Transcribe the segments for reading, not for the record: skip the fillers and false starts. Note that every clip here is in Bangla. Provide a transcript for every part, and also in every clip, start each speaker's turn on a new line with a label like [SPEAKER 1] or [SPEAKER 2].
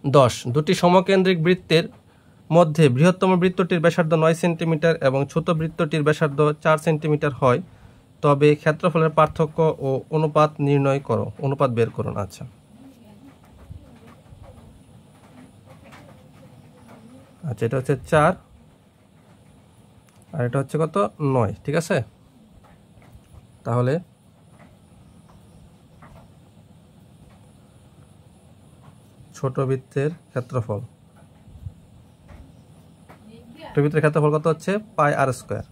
[SPEAKER 1] 10 দুটি সমকেন্দ্রিক বৃত্তের মধ্যে বৃহত্তম বৃত্তটির ব্যাসার্ধ 9 সেন্টিমিটার এবং ছোট বৃত্তটির ব্যাসার্ধ 4 সেন্টিমিটার হয়, তবে ক্ষেত্রফলের পার্থক্য ও অনুপাত নির্ণয় করো, অনুপাত বের করুন। আচ্ছা আচ্ছা, এটা হচ্ছে 4 আর এটা হচ্ছে কত 9, ঠিক আছে। তাহলে ছোট বৃত্তের ক্ষেত্রফল, ছোট বৃত্তের ক্ষেত্রফল কত হচ্ছে পাই আর স্কয়ার।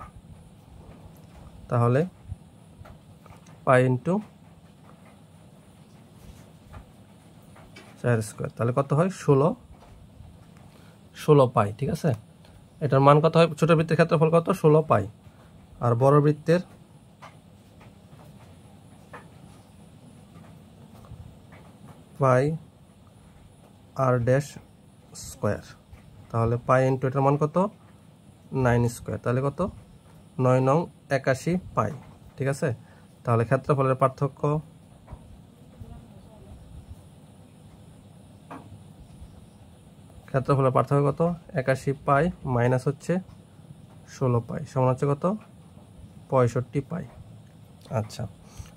[SPEAKER 1] তাহলে পাই ইন্টু 4 স্কয়ার, তাহলে কত হয় 16 পাই, ঠিক আছে। এটার মান কত হয়, ছোট বৃত্তের ক্ষেত্রফল কত 16 পাই, আর বড় বৃত্তের পাই আর ড্যাশ স্কয়ার। তাহলে পাই ইন্টু এটার মান কত 9 স্কয়ার, তাহলে কত 9 নং 81 পাই, ঠিক আছে। তাহলে ক্ষেত্রফলের পার্থক্য কত 81 পাই মাইনাস হচ্ছে 16 পাই সমান হচ্ছে কত 65 পাই। আচ্ছা,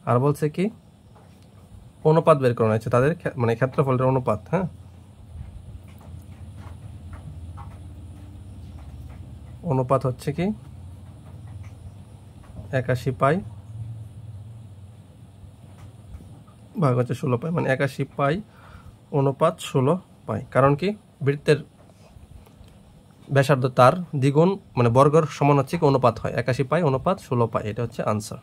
[SPEAKER 1] আর বলছে কি অনুপাত বের করানো হয়েছে তাদের, মানে ক্ষেত্রফলের অনুপাত। হ্যাঁ, অনুপাত হচ্ছে কি 81 পাই ভাগ হচ্ছে 16 পাই, মানে 81 পাই অনুপাত 16 পাই। কারণ কি বৃত্তের ব্যাসার্ধ তার দ্বিগুণ, মানে বর্গের সমান হচ্ছে কি অনুপাত হয়, 81 পাই অনুপাত 16 পাই, এটা হচ্ছে আনসার।